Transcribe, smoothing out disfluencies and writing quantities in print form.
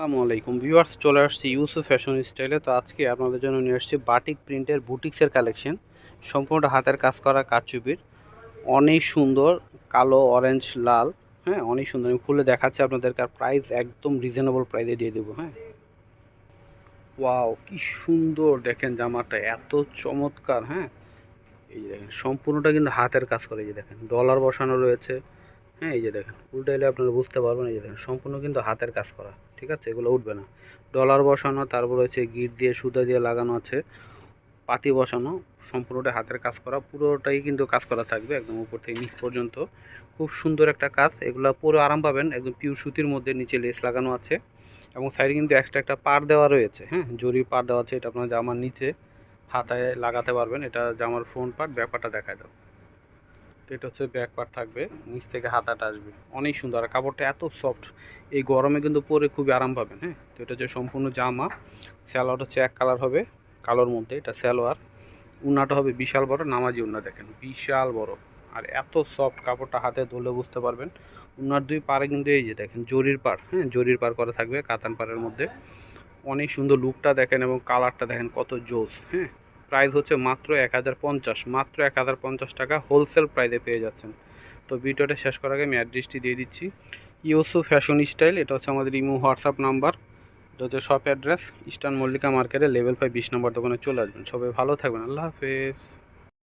আসসালামু আলাইকুম ভিউয়ার্স, চলে আসছি ইউসুফ ফ্যাশন স্টাইলে। তো আজকে আপনাদের জন্য নিয়ে আসছি বাটিক প্রিন্টের বুটিক্সের কালেকশন, সম্পূর্ণ হাতের কাজ করা কারচুপির। অনেক সুন্দর, কালো, অরেঞ্জ, লাল। হ্যাঁ, অনেক সুন্দর। আমি খুলে দেখাচ্ছি আপনাদেরকে, আর প্রাইস একদম রিজনেবল প্রাইসে দিয়ে দেবো। হ্যাঁ, ওয়াও, কি সুন্দর দেখেন জামাটা, এত চমৎকার। হ্যাঁ, এই যে দেখেন সম্পূর্ণটা কিন্তু হাতের কাজ করে। এই যে দেখেন ডলার বসানো রয়েছে। হ্যাঁ, এই যে দেখেন উল্টাইলে আপনারা বুঝতে পারবেন। এই যে দেখেন সম্পূর্ণ কিন্তু হাতের কাজ করা, ঠিক আছে, এগুলো উঠবে না। ডলার বসানো, তারপর হচ্ছে গিট দিয়ে সুতা দিয়ে লাগানো আছে, পাতি বসানো, সম্পূর্ণটা হাতের কাজ করা, পুরোটাই কিন্তু কাজ করা থাকবে একদম উপর থেকে নিচ পর্যন্ত। খুব সুন্দর একটা কাজ, এগুলো পুরো আরাম পাবেন একদম পিওর সুতির মধ্যে। নিচে লেস লাগানো আছে এবং সাইডে কিন্তু এক্সট্রা একটা পার দেওয়া রয়েছে। হ্যাঁ, জরির পার দেওয়া আছে, এটা আপনার জামার নিচে হাতায় লাগাতে পারবেন। এটা জামার ফ্রন্ট পার্ট, ব্যাক পার্টটা দেখায় দাও। তো এটা হচ্ছে ব্যাক পার্ট থাকবে, নিচ থেকে হাতাটা আসবে। অনেক সুন্দর, আর কাপড়টা এত সফট, এই গরমে কিন্তু পরে খুবই আরাম পাবেন। হ্যাঁ, তো এটা হচ্ছে সম্পূর্ণ জামা। সালোয়ার হচ্ছে এক কালার হবে, কালোর মধ্যে এটা সালোয়ার। উন্নাটা হবে বিশাল বড়, নামাজি উন্না, দেখেন বিশাল বড়। আর এত সফট, কাপড়টা হাতে ধরলে বুঝতে পারবেন। উন্নার দুই পারে কিন্তু এই যে দেখেন জরির পার। হ্যাঁ, জরির পার করা থাকবে কাতান পাড়ের মধ্যে। অনেক সুন্দর লুকটা দেখেন এবং কালারটা দেখেন কত জোস। হ্যাঁ, প্রাইস হচ্ছে মাত্র 1050, মাত্র 1050 টাকা হোলসেল প্রাইসে পেয়ে যাচ্ছেন। তো ভিডিওটা শেষ করার আগে আমি অ্যাড্রেসটি দিয়ে দিচ্ছি। ইউসুফ ফ্যাশন স্টাইল, এটা হচ্ছে আমাদের ইমো হোয়াটসঅ্যাপ নাম্বার। এটা হচ্ছে শপ অ্যাড্রেস ইস্টার্ন মল্লিকা মার্কেটে লেভেল 5 20 নম্বর দোকানে চলে আসবেন। সবাই ভালো থাকবেন, আল্লাহ হাফেজ।